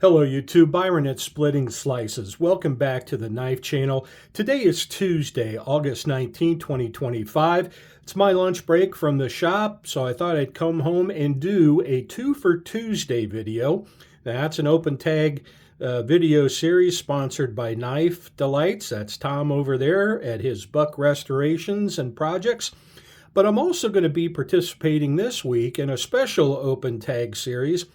Hello YouTube, Byron at Splitting Slices. Welcome back to the Knife Channel. Today is Tuesday, August 19, 2025. It's my lunch break from the shop, so I thought I'd come home and do a 2 for Tuesday video. Now, that's an open tag video series sponsored by Knife Delights. That's Tom over there at his Buck Restorations and Projects. But I'm also going to be participating this week in a special open tag series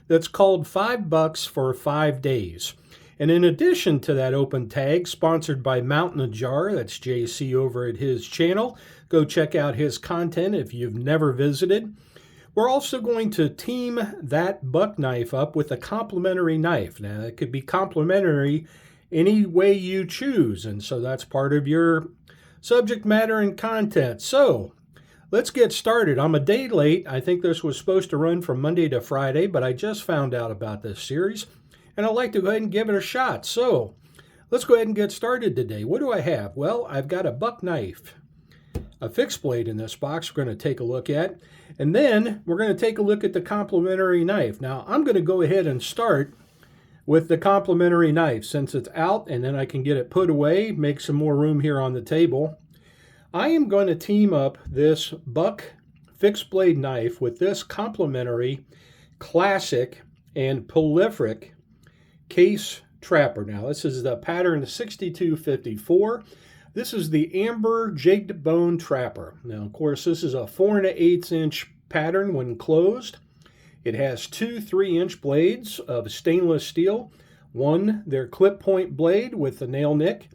that's called $5 for 5 days. And in addition to that open tag, sponsored by Mountain Ajar, that's JC over at his channel. Go check out his content if you've never visited. We're also going to team that buck knife up with a complementary knife. Now, it could be complementary any way you choose, and so that's part of your subject matter and content. So, let's get started. I'm a day late. I think this was supposed to run from Monday to Friday, but I just found out about this series, and I'd like to go ahead and give it a shot. So, let's go ahead and get started today. What do I have? Well, I've got a buck knife, a fixed blade in this box we're going to take a look at, and then we're going to take a look at the complementary knife. Now, I'm going to go ahead and start with the complementary knife since it's out, and then I can get it put away, make some more room here on the table. I am going to team up this buck fixed blade knife with this complementary classic and prolific case trapper. Now, this is the pattern 6254. This is the amber jigged bone trapper. Now, of course, this is a 4 1/8 inch pattern when closed. It has two 3-inch blades of stainless steel. One, their clip point blade with the nail nick,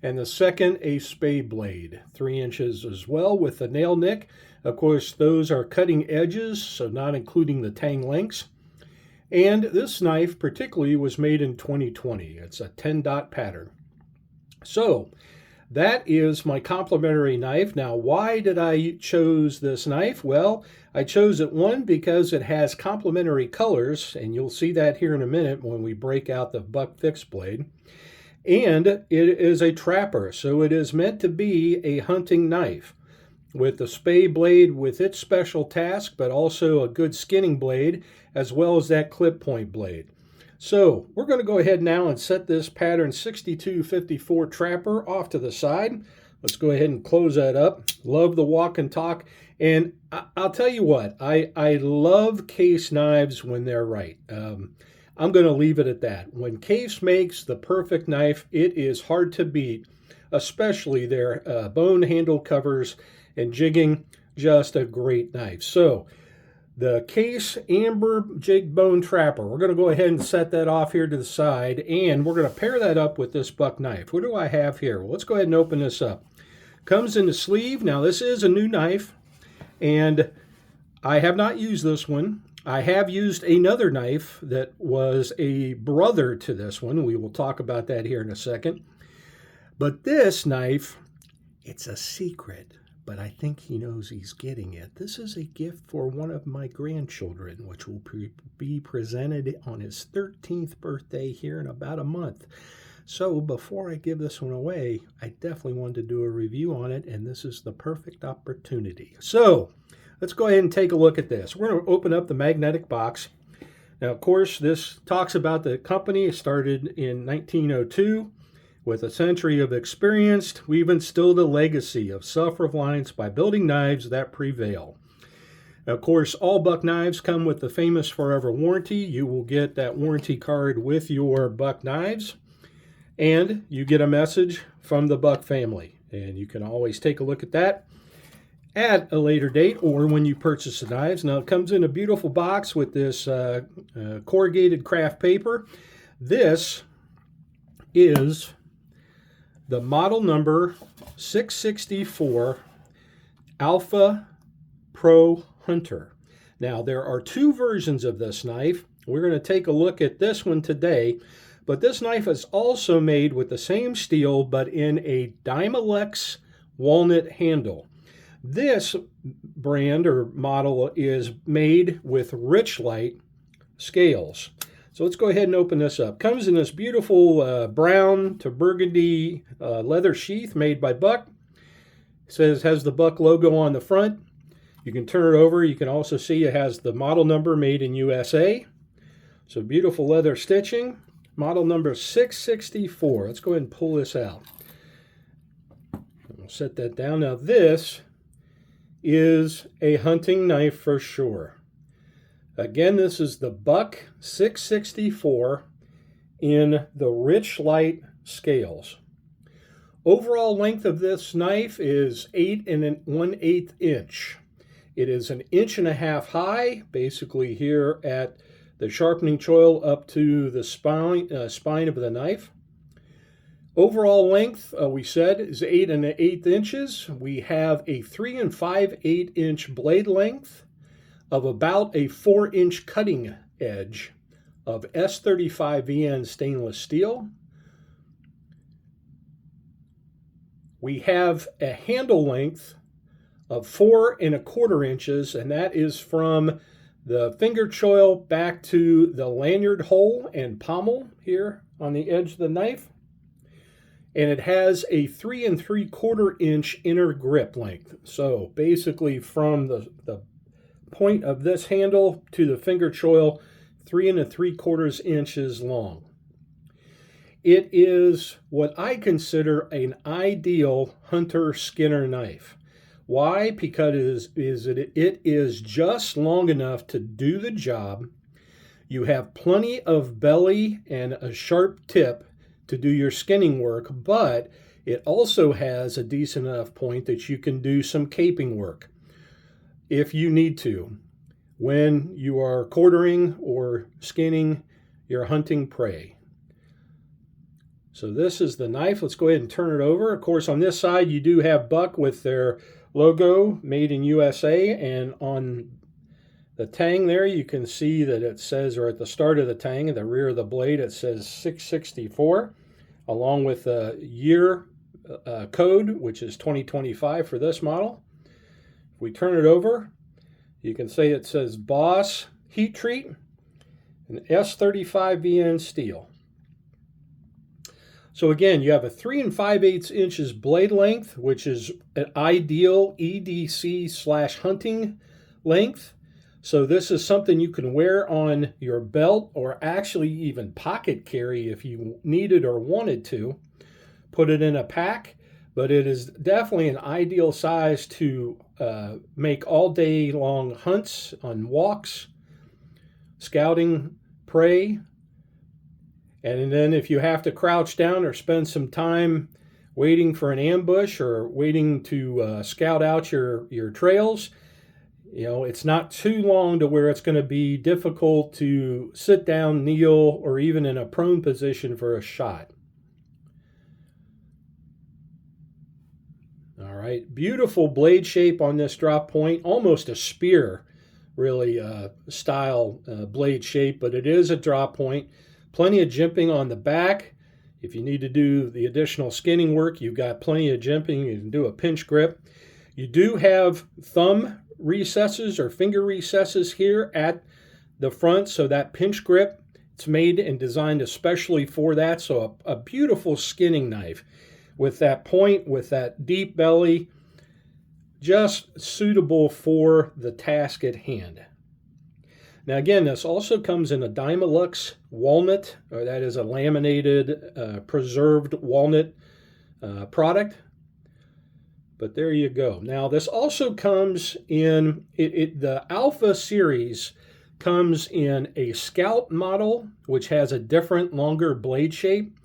and the second, a spade blade, 3 inches as well with the nail nick. Of course, those are cutting edges, so not including the tang links. And this knife particularly was made in 2020. It's a 10-dot pattern. So that is my complementary knife. Now, why did I choose this knife? Well, I chose it, one, because it has complementary colors, and you'll see that here in a minute when we break out the buck fixed blade. And it is a trapper, so it is meant to be a hunting knife with the spade blade with its special task, but also a good skinning blade, as well as that clip point blade. So we're going to go ahead now and set this pattern 6254 trapper off to the side. Let's go ahead and close that up. Love the walk and talk. And I'll tell you what, I love case knives when they're right. I'm going to leave it at that. When Case makes the perfect knife, it is hard to beat, especially their bone handle covers and jigging, just a great knife. So the Case Amber Jig Bone Trapper, we're going to go ahead and set that off here to the side, and we're going to pair that up with this buck knife. What do I have here? Well, let's go ahead and open this up. Comes in the sleeve. Now, this is a new knife, and I have not used this one. I have used another knife that was a brother to this one. We will talk about that here in a second. But this knife, it's a secret, but I think he knows he's getting it. This is a gift for one of my grandchildren, which will be presented on his 13th birthday here in about a month. So before I give this one away, I definitely wanted to do a review on it, and this is the perfect opportunity. So let's go ahead and take a look at this. We're going to open up the magnetic box. Now, of course, this talks about the company. It started in 1902. With a century of experience, we've instilled a legacy of self-reliance by building knives that prevail. Now, of course, all buck knives come with the famous forever warranty. You will get that warranty card with your buck knives. And you get a message from the Buck family. And you can always take a look at that at a later date or when you purchase the knives. Now, it comes in a beautiful box with this corrugated craft paper. This is the model number 664 Alpha Pro Hunter. Now, there are two versions of this knife. We're going to take a look at this one today, but this knife is also made with the same steel, but in a Dymalex walnut handle. This brand or model is made with Richlite scales. So let's go ahead and open this up. Comes in this beautiful brown to burgundy leather sheath made by Buck. It has the Buck logo on the front. You can turn it over. You can also see it has the model number made in USA. So beautiful leather stitching, model number 664. Let's go ahead and pull this out. We'll set that down. Now this is a hunting knife for sure. Again, this is the Buck 664 in the Richlite scales. Overall length of this knife is 8 1/8 inch. It is 1.5 inches high, basically here at the sharpening choil up to the spine of the knife. Overall length, we said, is 8 1/8 inches. We have a 3 5/8 inch blade length of about a 4-inch cutting edge of S35VN stainless steel. We have a handle length of 4 1/4 inches, and that is from the finger choil back to the lanyard hole and pommel here on the edge of the knife. And it has a 3 3/4 inch inner grip length. So basically from the point of this handle to the finger choil, 3 3/4 inches long. It is what I consider an ideal hunter skinner knife. Why? Because it is just long enough to do the job. You have plenty of belly and a sharp tip to do your skinning work, but it also has a decent enough point that you can do some caping work if you need to when you are quartering or skinning your hunting prey. So this is the knife. Let's go ahead and turn it over. Of course, on this side, you do have Buck with their logo, made in USA, and on the tang there, you can see that it says, or at the start of the tang, at the rear of the blade, it says 664, along with the year code, which is 2025 for this model. If we turn it over, you can see it says Boss Heat Treat and S35VN steel. So again, you have a 3 5/8 inches blade length, which is an ideal EDC/hunting length. So this is something you can wear on your belt or actually even pocket carry if you needed or wanted to. Put it in a pack, but it is definitely an ideal size to make all day long hunts on walks, scouting prey. And then if you have to crouch down or spend some time waiting for an ambush or waiting to scout out your trails, you know, it's not too long to where it's going to be difficult to sit down, kneel, or even in a prone position for a shot. All right, beautiful blade shape on this drop point, almost a spear, really style blade shape, but it is a drop point. Plenty of jimping on the back. If you need to do the additional skinning work, you've got plenty of jimping. You can do a pinch grip. You do have thumb recesses or finger recesses here at the front, so that pinch grip, it's made and designed especially for that. So a beautiful skinning knife with that point, with that deep belly, just suitable for the task at hand. Now again, this also comes in a Dymalux walnut, or that is a laminated, preserved walnut product. But there you go. Now this also comes in, the Alpha series comes in a Scout model, which has a different, longer blade shape,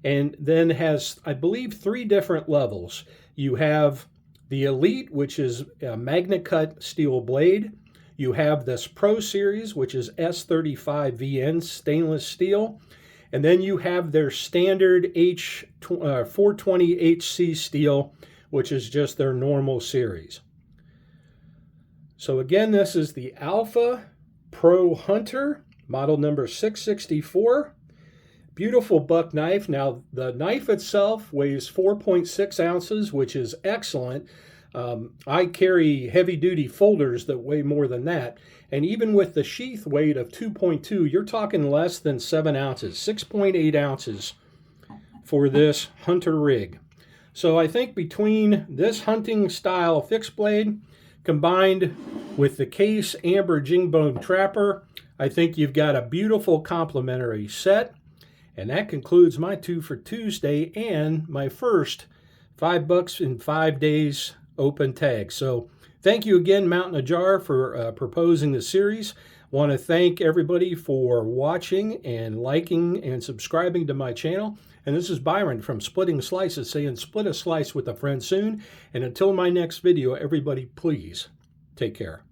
and then has, I believe, 3 different levels. You have the Elite, which is a Magna Cut steel blade. You have this Pro Series, which is S35VN stainless steel. And then you have their standard 420 HC steel, which is just their normal series. So again, this is the Alpha Pro Hunter, model number 664. Beautiful buck knife. Now, the knife itself weighs 4.6 ounces, which is excellent. I carry heavy-duty folders that weigh more than that, and even with the sheath weight of 2.2, you're talking less than 7 ounces, 6.8 ounces for this hunter rig. So I think between this hunting style fixed blade combined with the Case Amber Jingbone Trapper, I think you've got a beautiful complementary set. And that concludes my 2 for Tuesday and my first $5 in 5 days open tag. So thank you again, Mountain Ajar, for proposing the series. Want to thank everybody for watching and liking and subscribing to my channel. And this is Byron from Splitting Slices saying split a slice with a friend soon. And until my next video, everybody, please take care.